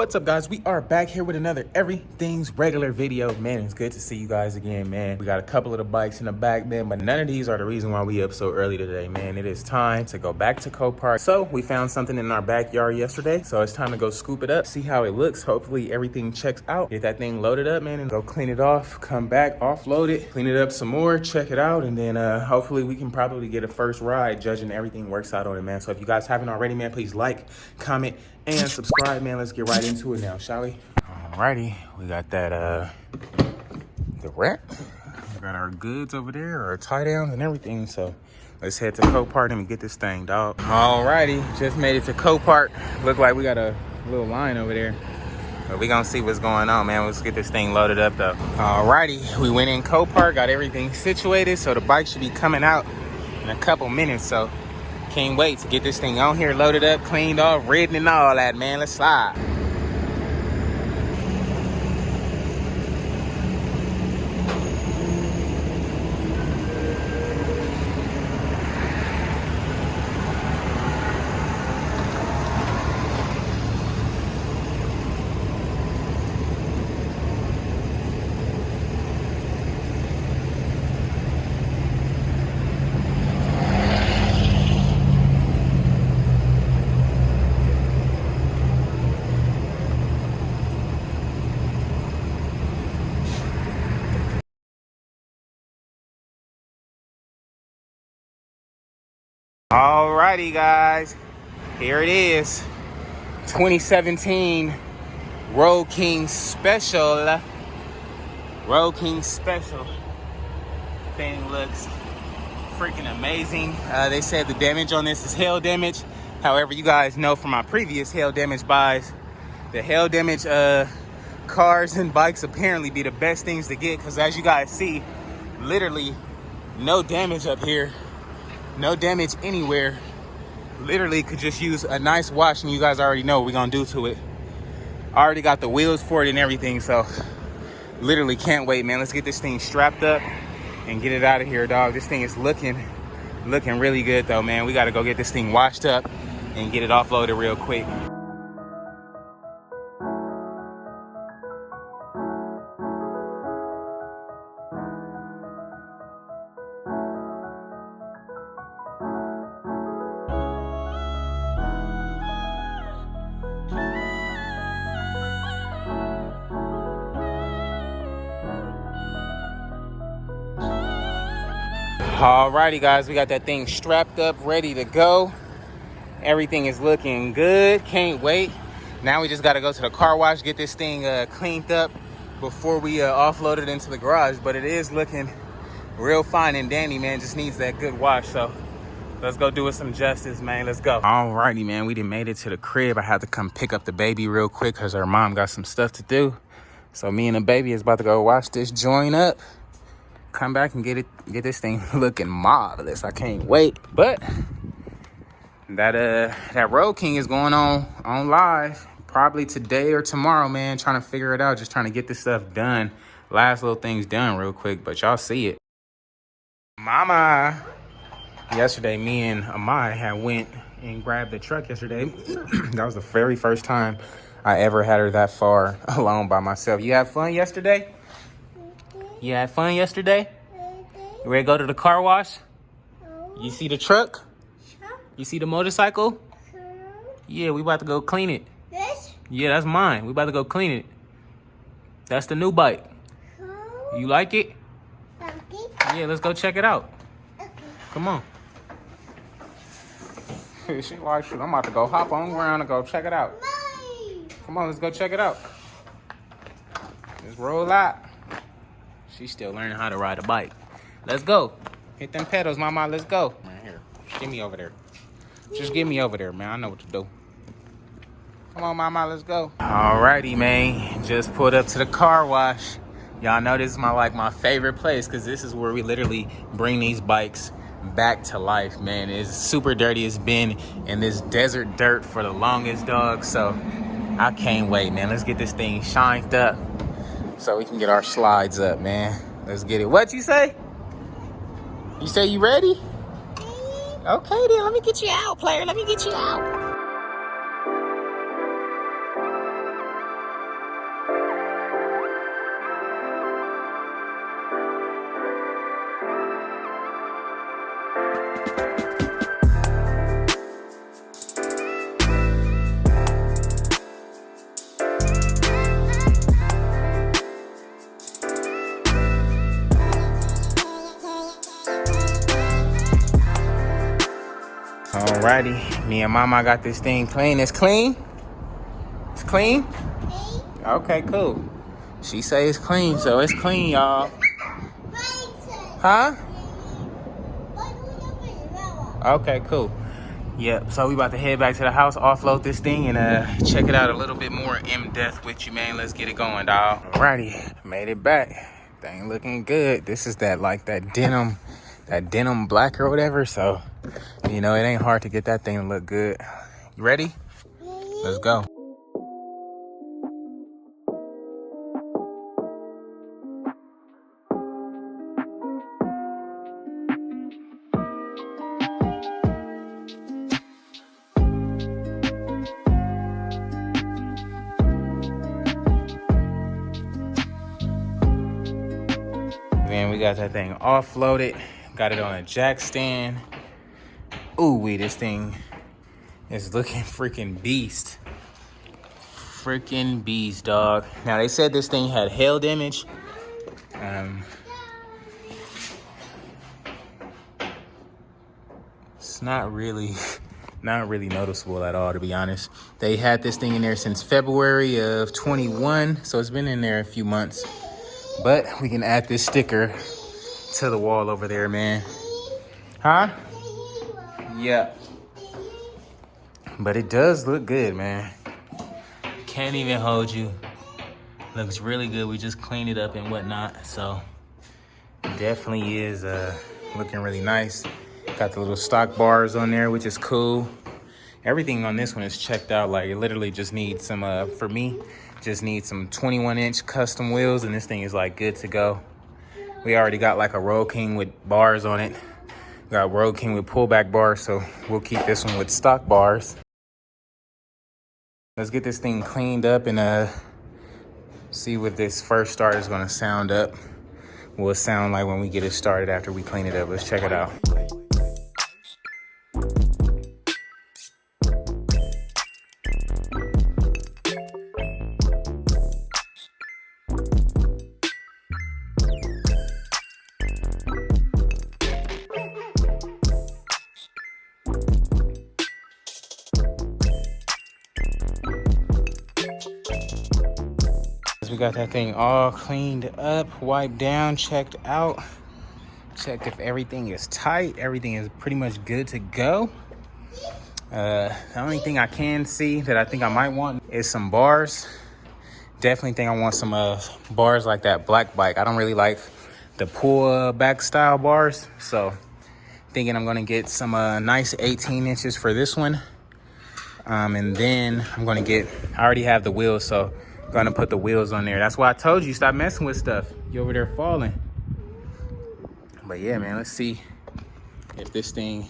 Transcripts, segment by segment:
What's up, guys? We are back here with another Everything's Regular video. Man, it's good to see you guys again, man. We got a couple of the bikes in the back, man, but none of these are the reason why we up so early today, man. It is time to go back to Copart. So we found something in our backyard yesterday, so it's time to go scoop it up, see how it looks. Hopefully everything checks out. Get that thing loaded up, man, and go clean it off, come back, offload it, clean it up some more, check it out, and then hopefully we can probably get a first ride, judging everything works out on it, man. So if you guys haven't already, man, please like, comment, and subscribe, man. Let's get right into it now, shall we? Alrighty, we got that the rack. We got our goods over there, our tie downs and everything. So let's head to Copart and get this thing, dog. Alrighty, just made it to Copart. Look like we got a little line over there, but we gonna see what's going on, man. Let's get this thing loaded up though. Alrighty, we went in Copart, got everything situated, so the bike should be coming out in a couple minutes. So can't wait to get this thing on here, loaded up, cleaned off, ridden and all that, man. Let's slide. Alrighty, guys, here it is, 2017 Road King Special. Road King Special. Thing looks freaking amazing. They said the damage on this is hail damage. However, you guys know from my previous hail damage buys, the hail damage cars and bikes apparently be the best things to get, because as you guys see, literally no damage up here. No damage anywhere. Literally could just use a nice wash, and you guys already know what we're gonna do to it. I already got the wheels for it and everything, so literally can't wait, man. Let's get this thing strapped up and get it out of here, dog. This thing is looking really good though, man. We gotta go get this thing washed up and get it offloaded real quick. Alrighty, guys, we got that thing strapped up, ready to go. Everything is looking good. Can't wait. Now we just got to go to the car wash, get this thing cleaned up before we offload it into the garage. But it is looking real fine and dandy, man. Just needs that good wash. So let's go do it some justice, man. Let's go. Alrighty, man. We done made it to the crib. I had to come pick up the baby real quick because her mom got some stuff to do. So me and the baby is about to go wash this joint up, come back and get this thing looking marvelous. I can't wait. But that Road King is going on live probably today or tomorrow, man. Trying to figure it out, just trying to get this stuff done, last little things done real quick, but y'all see it. Mama, yesterday me and Amai had went and grabbed the truck yesterday. That was the very first time I ever had her that far alone by myself. You had fun yesterday? You had fun yesterday? You ready to go to the car wash? You see the truck? You see the motorcycle? Yeah, we about to go clean it. This? Yeah, that's mine. We about to go clean it. That's the new bike. You like it? Yeah, let's go check it out. Okay. Come on. She likes it. I'm about to go hop on ground and go check it out. Come on, let's go check it out. Let's roll out. She's still learning how to ride a bike. Let's go. Hit them pedals, mama. Let's go. Right here. Get me over there. Just get me over there, man. I know what to do. Come on, mama. Let's go. Alrighty, man. Just pulled up to the car wash. Y'all know this is my favorite place, because this is where we literally bring these bikes back to life, man. It's super dirty. It's been in this desert dirt for the longest, dog. So I can't wait, man. Let's get this thing shined up so we can get our slides up, man. Let's get it. What you say? You say you ready? Okay, then let me get you out, player. Let me get you out. Alrighty, me and Mama got this thing clean. It's clean? It's clean? Okay, cool. She say it's clean, so it's clean, y'all. Huh? Okay, cool. Yep, so we about to head back to the house, offload this thing, and check it out a little bit more in depth with you, man. Let's get it going, dawg. Alrighty, made it back. Thing looking good. This is that denim black or whatever. So, you know, it ain't hard to get that thing to look good. You ready? Let's go. Man, we got that thing offloaded. Got it on a jack stand. Ooh, this thing is looking freaking beast. Freaking beast, dog. Now, they said this thing had hail damage. It's not really noticeable at all, to be honest. They had this thing in there since February of 21, so it's been in there a few months. But we can add this sticker to the wall over there, man. Huh? Yeah. But it does look good, man. Can't even hold you. Looks really good. We just cleaned it up and whatnot. So definitely is looking really nice. Got the little stock bars on there, which is cool. Everything on this one is checked out. Like, it literally just needs some, for me, just needs some 21-inch custom wheels, and this thing is like good to go. We already got like a Road King with bars on it. Got Road King with pullback bars, so we'll keep this one with stock bars. Let's get this thing cleaned up and see what this first start is gonna sound up. Will it sound like when we get it started after we clean it up? Let's check it out. We got that thing all cleaned up, wiped down, checked out. Checked if everything is tight. Everything is pretty much good to go. The only thing I can see that I think I might want is some bars. Definitely think I want some bars like that black bike. I don't really like the pull back style bars. So thinking I'm gonna get some nice 18 inches for this one. And then I'm gonna I already have the wheels, so I'm gonna put the wheels on there. That's why I told you, stop messing with stuff. You over there falling. But yeah, man, let's see if this thing,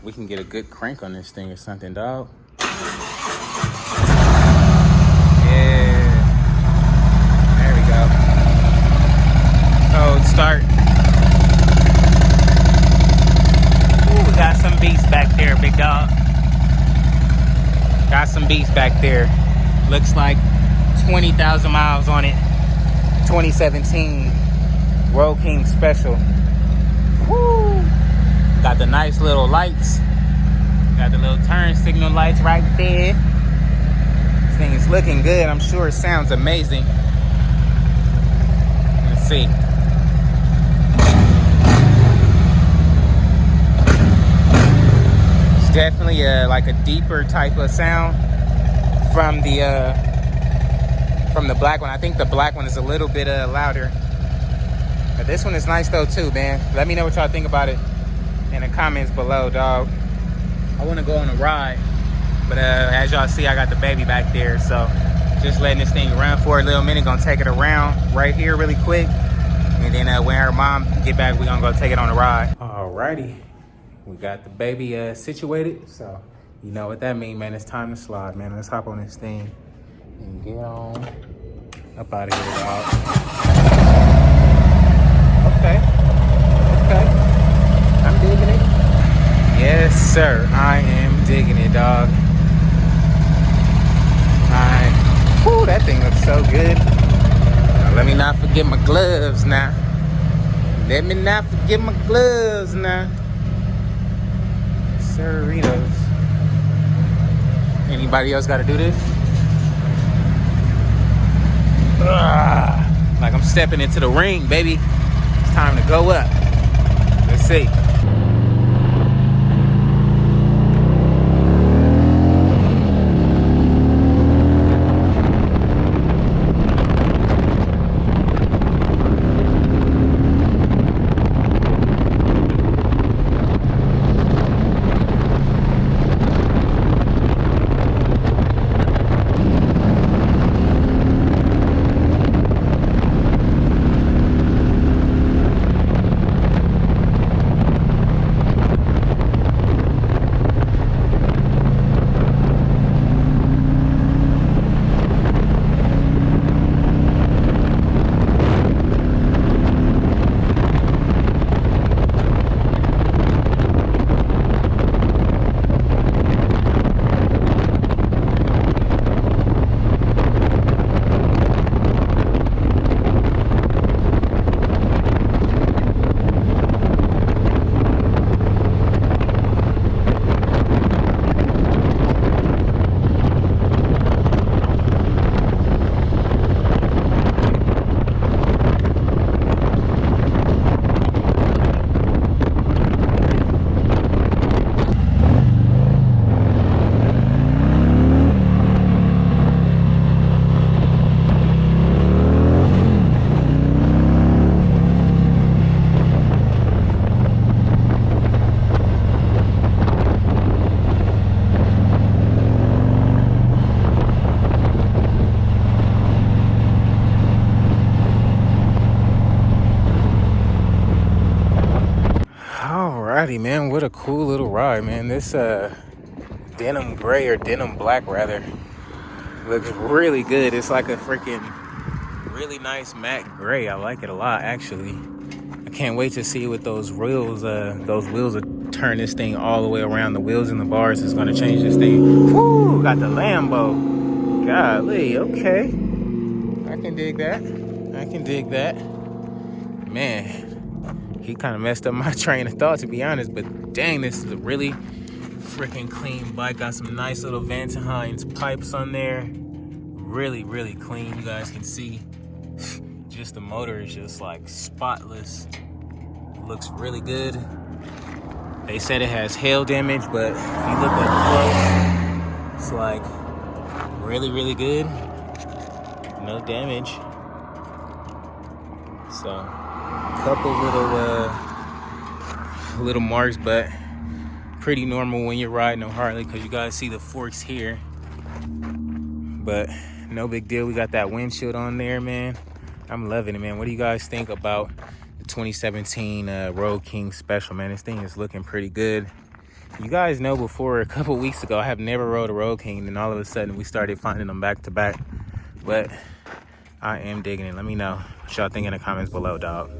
we can get a good crank on this thing or something, dog. Yeah. There we go. Cold start. Ooh, we got some beats back there, big dog. Got some beats back there. Looks like 20,000 miles on it. 2017 Road King Special. Woo! Got the nice little lights. Got the little turn signal lights right there. This thing is looking good. I'm sure it sounds amazing. Let's see. It's definitely like a deeper type of sound from the black one. I think the black one is a little bit louder. But this one is nice though too, man. Let me know what y'all think about it in the comments below, dog. I want to go on a ride, but as y'all see, I got the baby back there, so just letting this thing run for a little minute. Gonna take it around right here really quick, and then when her mom get back, we gonna go take it on a ride. Alrighty, we got the baby situated, so you know what that means, man. It's time to slide, man. Let's hop on this thing and get on up out of here, dog. Okay. I'm digging it. Yes, sir. I am digging it, dog. Whew, that thing looks so good. Now, let me not forget my gloves now. Let me not forget my gloves now. Cerritos. Anybody else got to do this? Like I'm stepping into the ring, baby. It's time to go up. Let's see. Alrighty, man, what a cool little ride, man. This denim gray or denim black rather looks really good. It's like a freaking really nice matte gray. I like it a lot, actually. I can't wait to see what those wheels will turn this thing all the way around. The wheels and the bars is going to change this thing. Woo, got the Lambo. Golly, okay. I can dig that. Man, he kind of messed up my train of thought, to be honest, but dang, this is a really freaking clean bike. Got some nice little Van Hines pipes on there. Really, really clean. You guys can see just the motor is just like spotless. Looks really good. They said it has hail damage, but if you look up close, it's like really, really good. No damage. So couple little marks, but pretty normal when you're riding a Harley, because you guys see the forks here, but no big deal. We got that windshield on there, man. I'm loving it, man. What do you guys think about the 2017 Road King Special, man? This thing is looking pretty good. You guys know, before a couple weeks ago, I have never rode a Road King, and all of a sudden we started finding them back to back. But I am digging it. Let me know what y'all think in the comments below, dog.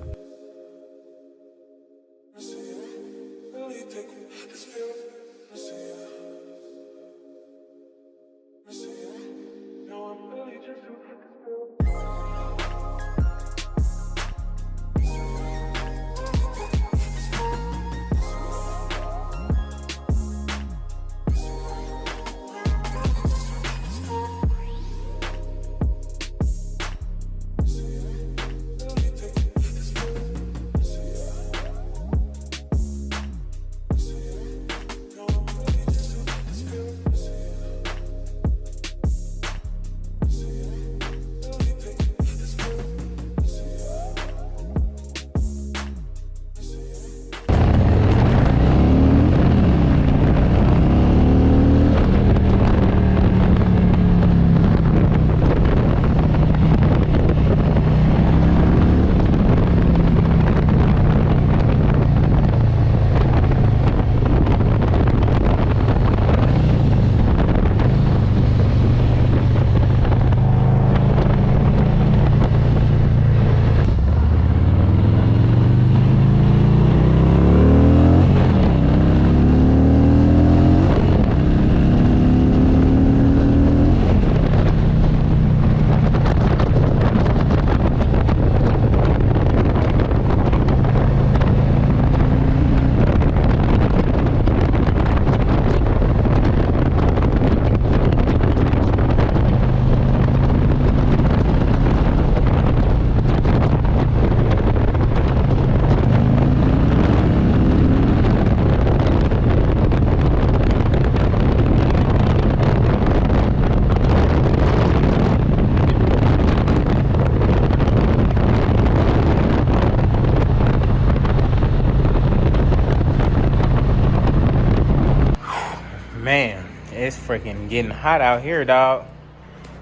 it's freaking getting hot out here, dog.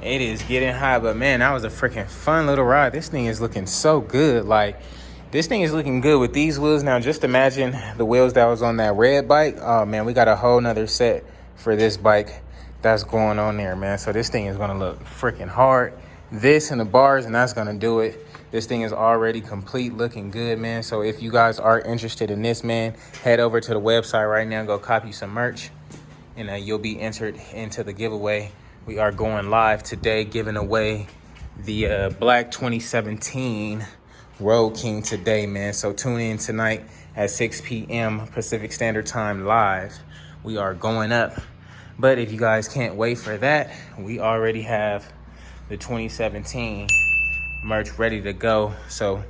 It is getting hot, but man, that was a freaking fun little ride. This thing is looking so good. Like, this thing is looking good with these wheels. Now, just imagine the wheels that was on that red bike. Oh man, we got a whole nother set for this bike that's going on there, man. So this thing is gonna look freaking hard. This and the bars, and that's gonna do it. This thing is already complete, looking good, man. So if you guys are interested in this, man, head over to the website right now, go copy some merch, and you'll be entered into the giveaway. We are going live today, giving away the Black 2017 Road King today, man. So tune in tonight at 6 p.m. Pacific Standard Time live. We are going up. But if you guys can't wait for that, we already have the 2017 merch ready to go. So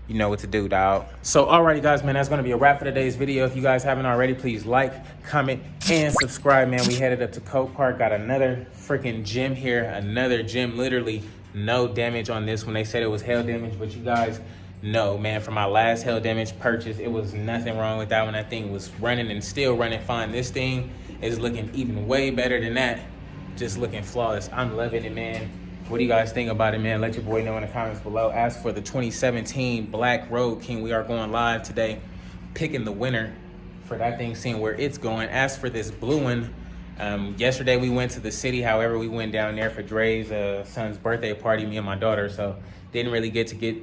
you know what to do, dog. So alrighty, guys, man, that's gonna be a wrap for today's video. If you guys haven't already, please like, comment, and subscribe, man. We headed up to Copart, got another freaking gym here, another gym, literally no damage on this one. They said it was hail damage, but you guys know, man, for my last hail damage purchase, it was nothing wrong with that one. That thing was running and still running fine. This thing is looking even way better than that. Just looking flawless. I'm loving it, man. What do you guys think about it, man? Let your boy know in the comments below. As for the 2017 Black Road King, we are going live today, picking the winner for that thing, seeing where it's going. As for this blue one, yesterday we went to the city. However, we went down there for Dre's son's birthday party, me and my daughter. So didn't really get to get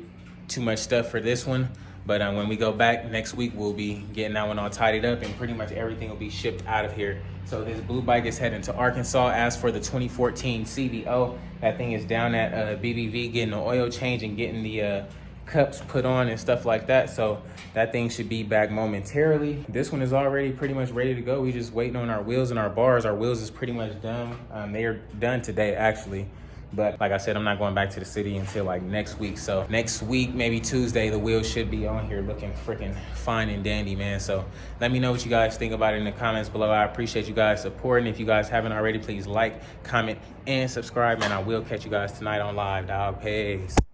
too much stuff for this one. But when we go back next week, we'll be getting that one all tidied up, and pretty much everything will be shipped out of here. So this blue bike is heading to Arkansas. As for the 2014 CVO, that thing is down at BBV getting the oil change and getting the cups put on and stuff like that. So that thing should be back momentarily. This one is already pretty much ready to go. We just waiting on our wheels and our bars. Our wheels is pretty much done. They are done today, actually. But like I said, I'm not going back to the city until like next week. So next week, maybe Tuesday, the wheels should be on here looking freaking fine and dandy, man. So let me know what you guys think about it in the comments below. I appreciate you guys supporting. If you guys haven't already, please like, comment, and subscribe, man. I will catch you guys tonight on live, dog. Peace.